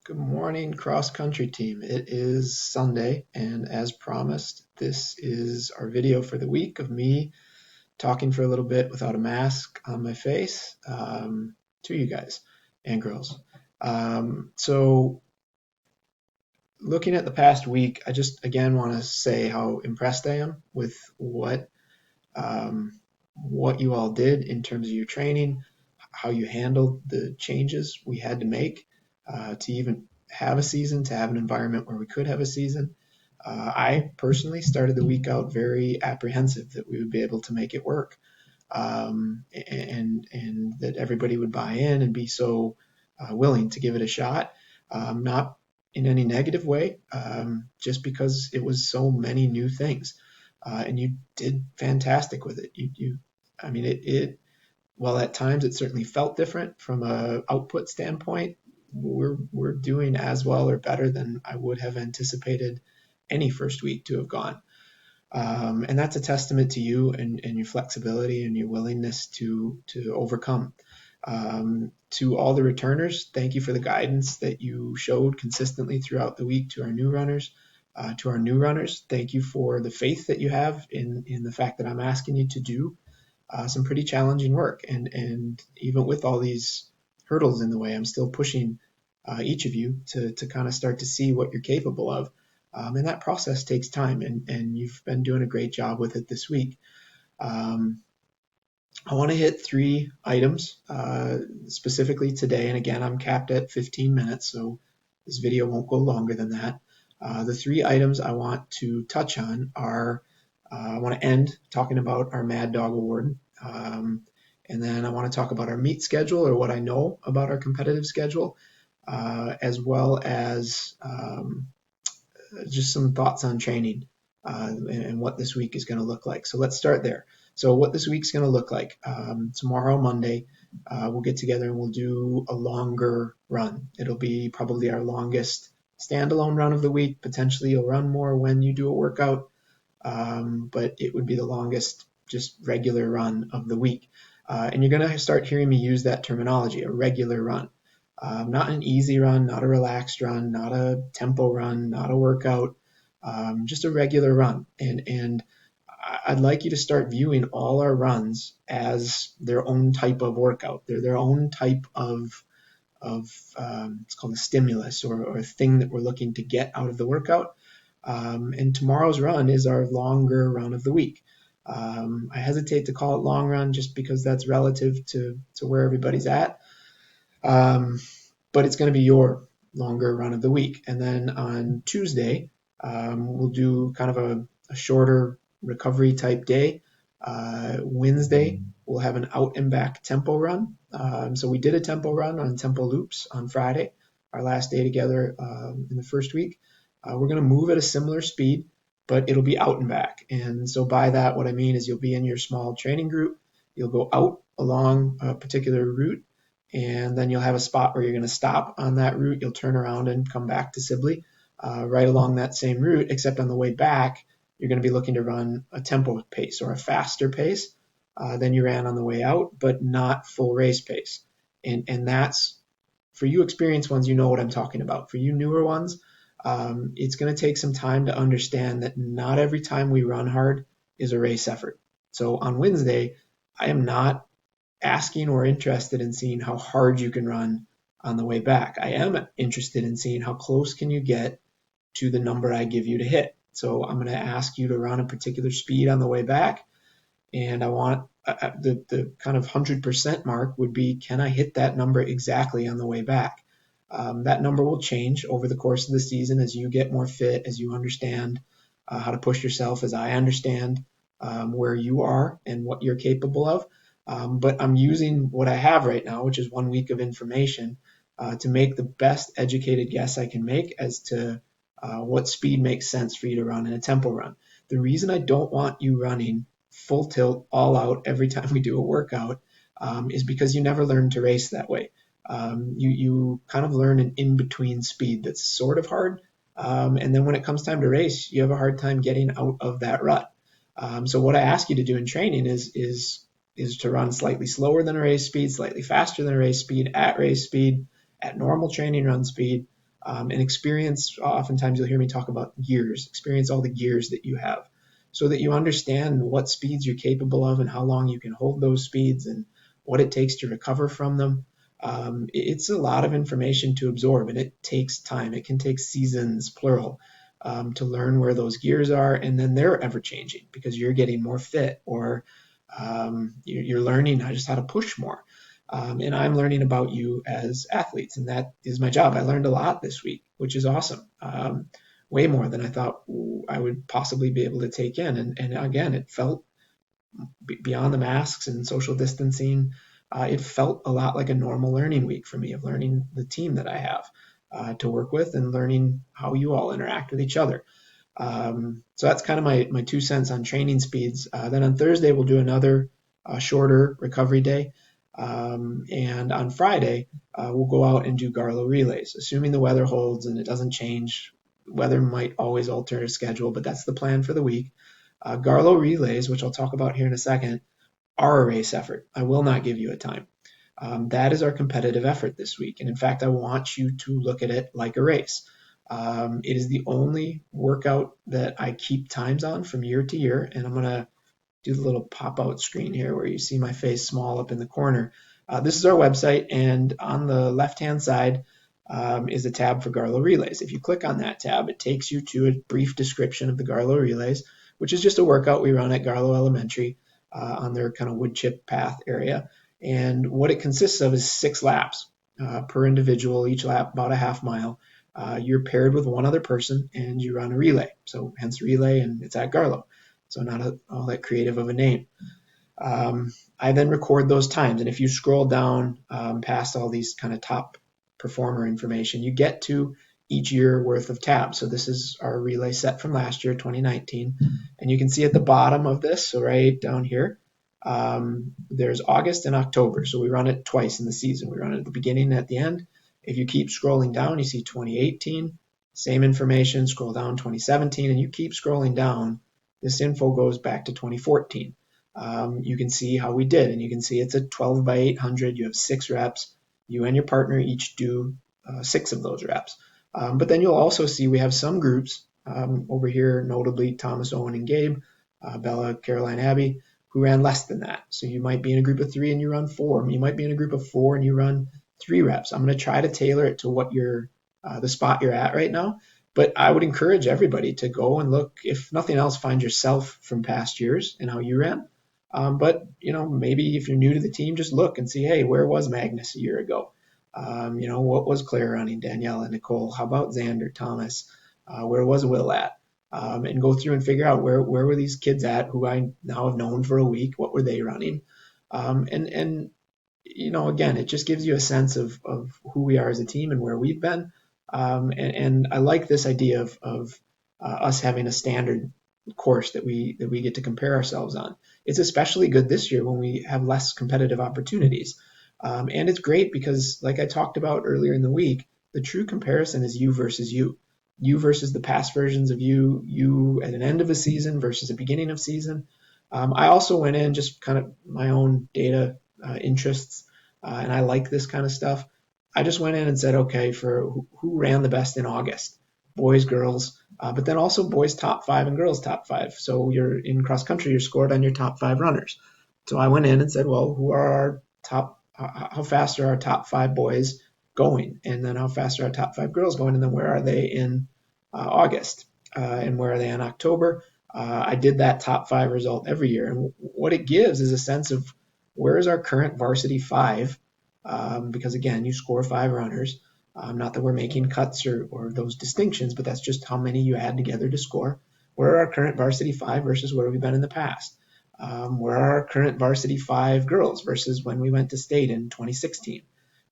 Good morning, cross country team. It is Sunday, and as promised, this is our video for the week of me talking for a little bit without a mask on my face to you guys and girls. So, looking at the past week, I just again want to say how impressed I am with what you all did in terms of your training, how you handled the changes we had to make to even have a season, to have an environment where we could have a season. I personally started the week out very apprehensive that we would be able to make it work, and that everybody would buy in and be so willing to give it a shot. Not in any negative way, just because it was so many new things, and you did fantastic with it. I mean, while at times it certainly felt different from a output standpoint, we're doing as well or better than I would have anticipated any first week to have gone. And that's a testament to you and your flexibility and your willingness to overcome. To all the returners, thank you for the guidance that you showed consistently throughout the week to our new runners. To our new runners, thank you for the faith that you have in the fact that I'm asking you to do some pretty challenging work. And even with all these hurdles in the way, I'm still pushing each of you to kind of start to see what you're capable of. And that process takes time, and you've been doing a great job with it this week. Um, I want to hit three items specifically today. And again, I'm capped at 15 minutes, so this video won't go longer than that. The three items I want to touch on are I want to end talking about our Mad Dog Award. And then I want to talk about our meet schedule, or what I know about our competitive schedule, as well as just some thoughts on training and what this week is going to look like. So let's start there. So what this week's going to look like. Tomorrow, Monday, we'll get together and we'll do a longer run. It'll be probably our longest standalone run of the week. Potentially you'll run more when you do a workout, but it would be the longest just regular run of the week. And you're going to start hearing me use that terminology, a regular run. Not an easy run, not a relaxed run, not a tempo run, not a workout, just a regular run. And I'd like you to start viewing all our runs as their own type of workout. They're their own type of it's called a stimulus, or a thing that we're looking to get out of the workout. And tomorrow's run is our longer run of the week. I hesitate to call it long run just because that's relative to where everybody's at. But it's going to be your longer run of the week. And then on Tuesday, we'll do kind of a shorter recovery type day. Wednesday, we'll have an out and back tempo run. So we did a tempo run on Tempo Loops on Friday, our last day together in the first week. We're going to move at a similar speed, but it'll be out and back. And so by that, what I mean is you'll be in your small training group. You'll go out along a particular route, and then you'll have a spot where you're going to stop on that route. You'll turn around and come back to Sibley right along that same route, except on the way back, you're going to be looking to run a tempo pace or a faster pace than you ran on the way out, but not full race pace. And that's, for you experienced ones, you know what I'm talking about. For you newer ones, it's going to take some time to understand that not every time we run hard is a race effort. So on Wednesday, I am not asking or interested in seeing how hard you can run on the way back. I am interested in seeing how close can you get to the number I give you to hit. So I'm going to ask you to run a particular speed on the way back, and I want the kind of 100% mark would be, can I hit that number exactly on the way back? That number will change over the course of the season as you get more fit, as you understand how to push yourself, as I understand where you are and what you're capable of. But I'm using what I have right now, which is 1 week of information, to make the best educated guess I can make as to what speed makes sense for you to run in a tempo run. The reason I don't want you running full tilt, all out every time we do a workout is because you never learn to race that way. You kind of learn an in-between speed that's sort of hard. And then when it comes time to race, you have a hard time getting out of that rut. So what I ask you to do in training is to run slightly slower than a race speed, slightly faster than a race speed, at normal training run speed, and experience. Oftentimes you'll hear me talk about gears, experience all the gears that you have so that you understand what speeds you're capable of and how long you can hold those speeds and what it takes to recover from them. It's a lot of information to absorb, and it takes time. It can take seasons, plural, to learn where those gears are, and then they're ever changing because you're getting more fit, or you're learning just how to push more. And I'm learning about you as athletes, and that is my job. I learned a lot this week, which is awesome. Way more than I thought I would possibly be able to take in. And again, it felt beyond the masks and social distancing, it felt a lot like a normal learning week for me, of learning the team that I have to work with and learning how you all interact with each other. So that's kind of my 2 cents on training speeds. Then on Thursday, we'll do another shorter recovery day. And on Friday, we'll go out and do Garlo relays, assuming the weather holds and it doesn't change. Weather might always alter a schedule, but that's the plan for the week. Garlo relays, which I'll talk about here in a second, are a race effort. I will not give you a time. That is our competitive effort this week. And in fact, I want you to look at it like a race. It is the only workout that I keep times on from year to year. And I'm going to do the little pop-out screen here where you see my face small up in the corner. This is our website, and on the left-hand side is a tab for Garlo Relays. If you click on that tab, it takes you to a brief description of the Garlo Relays, which is just a workout we run at Garlo Elementary on their kind of wood chip path area. And what it consists of is 6 laps per individual, each lap about a half mile. You're paired with one other person, and you run a relay. So hence relay, and it's at Garlo. So not all that creative of a name. I then record those times. And if you scroll down past all these kind of top performer information, you get to each year worth of tabs. So this is our relay set from last year, 2019. And you can see at the bottom of this, so right down here, there's August and October. So we run it twice in the season. We run it at the beginning and at the end. If you keep scrolling down, you see 2018, same information, scroll down 2017, and you keep scrolling down. This info goes back to 2014. You can see how we did, and you can see it's a 12 by 800. You have 6 reps. You and your partner each do 6 of those reps. But then you'll also see we have some groups over here, notably Thomas, Owen, and Gabe, Bella, Caroline, Abby, who ran less than that. So you might be in a group of 3 and you run 4. You might be in a group of 4 and you run 3 reps. I'm going to try to tailor it to what the spot you're at right now. But I would encourage everybody to go and look, if nothing else, find yourself from past years and how you ran. But, maybe if you're new to the team, just look and see, hey, where was Magnus a year ago? What was Claire running, Danielle and Nicole? How about Xander, Thomas? Where was Will at? And go through and figure out where were these kids at who I now have known for a week? What were they running? Again, it just gives you a sense of who we are as a team and where we've been. And I like this idea of us having a standard course that we get to compare ourselves on. It's especially good this year when we have less competitive opportunities. And it's great because, like I talked about earlier in the week, the true comparison is you versus you. You versus the past versions of you at an end of a season versus a beginning of season. I also went in just kind of my own data interests, and I like this kind of stuff. I just went in and said, okay, for who ran the best in August, boys, girls, but then also boys top 5 and girls top 5. So you're in cross country, you're scored on your top 5 runners. So I went in and said, well, who are our how fast are our top 5 boys going? And then how fast are our top 5 girls going? And then where are they in August? And where are they in October? I did that top 5 result every year. And what it gives is a sense of where is our current varsity 5? Because again, you score 5 runners. Not that we're making cuts or those distinctions, but that's just how many you add together to score. Where are our current varsity 5 versus where we've been in the past? Where are our current varsity 5 girls versus when we went to state in 2016?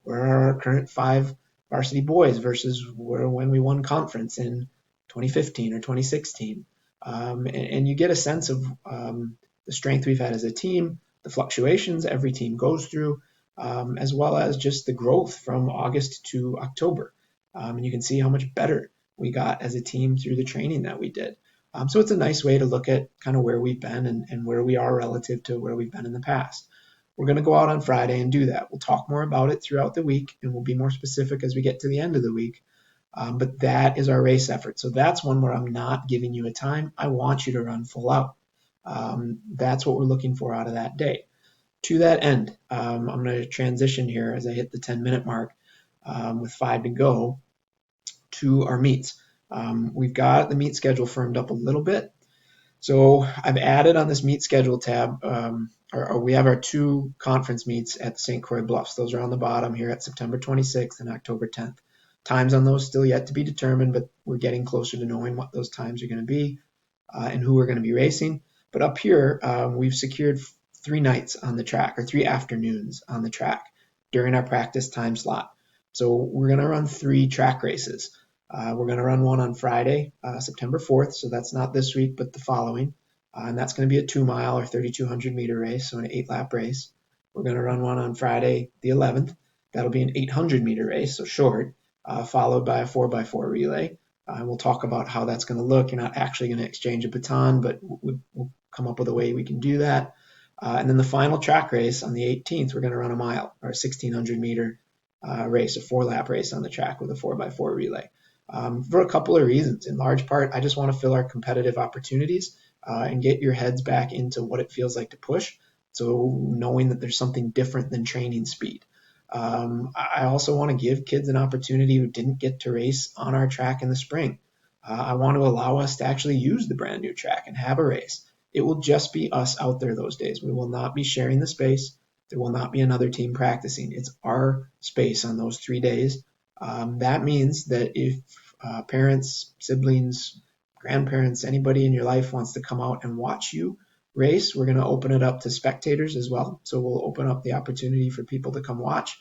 Where are our current 5 varsity boys versus when we won conference in 2015 or 2016? And you get a sense of the strength we've had as a team, the fluctuations every team goes through, as well as just the growth from August to October. And you can see how much better we got as a team through the training that we did. So it's a nice way to look at kind of where we've been and where we are relative to where we've been in the past. We're going to go out on Friday and do that. We'll talk more about it throughout the week, and we'll be more specific as we get to the end of the week. But that is our race effort. So that's one where I'm not giving you a time. I want you to run full out. That's what we're looking for out of that day. To that end, I'm going to transition here as I hit the 10-minute mark with 5 to go to our meets. We've got the meet schedule firmed up a little bit. So I've added on this meet schedule tab, we have our 2 conference meets at the St. Croix Bluffs. Those are on the bottom here at September 26th and October 10th. Times on those still yet to be determined, but we're getting closer to knowing what those times are going to be and who we're going to be racing. But up here, we've secured 3 nights on the track, or 3 afternoons on the track during our practice time slot. So we're going to run 3 track races. We're going to run one on Friday, September 4th, so that's not this week, but the following. And that's going to be a 2-mile or 3,200 meter race, so an 8-lap race. We're going to run one on Friday, the 11th. That'll be an 800 meter race, so short, followed by a 4x4 relay. We'll talk about how that's going to look. You're not actually going to exchange a baton, but we'll come up with a way we can do that. And then the final track race on the 18th, we're going to run a mile or a 1,600 meter race, a 4-lap race on the track with a 4x4 relay. For a couple of reasons. In large part, I just want to fill our competitive opportunities and get your heads back into what it feels like to push. So knowing that there's something different than training speed. I also want to give kids an opportunity who didn't get to race on our track in the spring. I want to allow us to actually use the brand new track and have a race. It will just be us out there those days. We will not be sharing the space. There will not be another team practicing. It's our space on those 3 days. That means that if parents, siblings, grandparents, anybody in your life wants to come out and watch you race, we're going to open it up to spectators as well. So we'll open up the opportunity for people to come watch.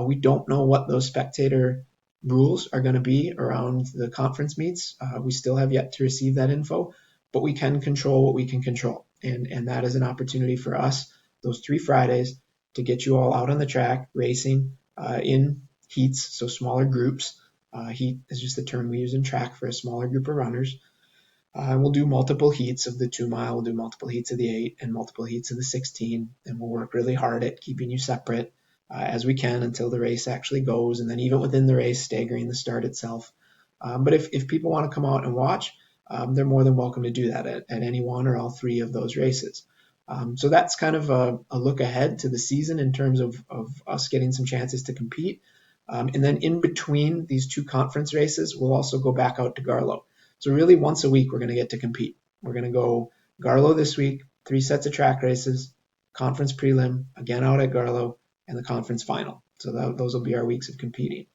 We don't know what those spectator rules are going to be around the conference meets. We still have yet to receive that info, but we can control what we can control. And that is an opportunity for us, those 3 Fridays, to get you all out on the track racing in heats, so smaller groups. Heat is just the term we use in track for a smaller group of runners. We'll do multiple heats of the 2-mile, we'll do multiple heats of the 8 and multiple heats of the 16, and we'll work really hard at keeping you separate as we can until the race actually goes, and then even within the race, staggering the start itself. But if people want to come out and watch, they're more than welcome to do that at any one or all 3 of those races. So that's kind of a look ahead to the season in terms of us getting some chances to compete. And then in between these 2 conference races, we'll also go back out to Garlow. So really once a week, we're going to get to compete. We're going to go Garlow this week, 3 sets of track races, conference prelim, again out at Garlow, and the conference final. So those will be our weeks of competing.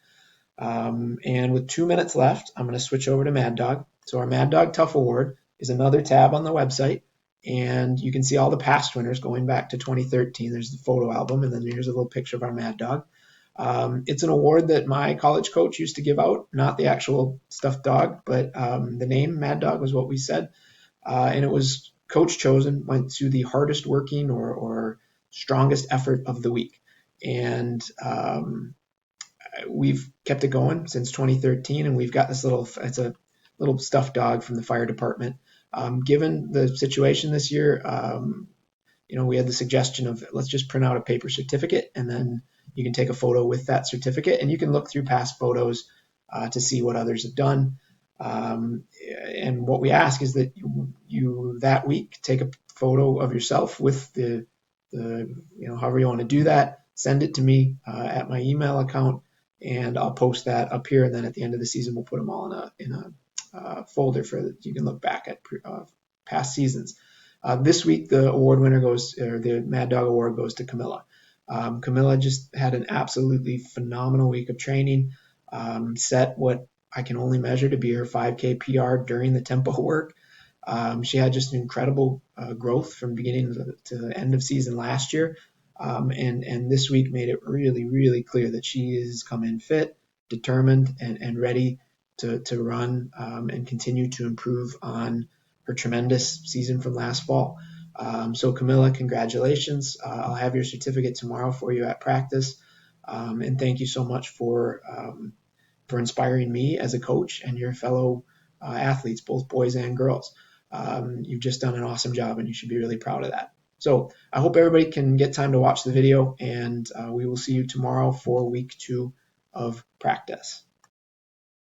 And with 2 minutes left, I'm going to switch over to Mad Dog. So our Mad Dog Tough Award is another tab on the website. And you can see all the past winners going back to 2013. There's the photo album, and then here's a little picture of our Mad Dog. It's an award that my college coach used to give out, not the actual stuffed dog, but the name Mad Dog was what we said. And it was coach chosen, went to the hardest working or strongest effort of the week. And we've kept it going since 2013, and we've got it's a little stuffed dog from the fire department. Given the situation this year, we had the suggestion of let's just print out a paper certificate, and then you can take a photo with that certificate, and you can look through past photos to see what others have done. And what we ask is that you that week take a photo of yourself with the however you want to do that. Send it to me at my email account, and I'll post that up here. And then at the end of the season, we'll put them all in a folder you can look back at past seasons. This week, the award winner the Mad Dog Award goes to Camilla. Camilla just had an absolutely phenomenal week of training, set what I can only measure to be her 5K PR during the tempo work. She had just an incredible growth from beginning to the end of season last year. And this week made it really, really clear that she has come in fit, determined, and ready to run and continue to improve on her tremendous season from last fall. So Camilla, congratulations. I'll have your certificate tomorrow for you at practice. And thank you so much for inspiring me as a coach and your fellow athletes, both boys and girls. You've just done an awesome job, and you should be really proud of that. So I hope everybody can get time to watch the video, and we will see you tomorrow for week 2 of practice.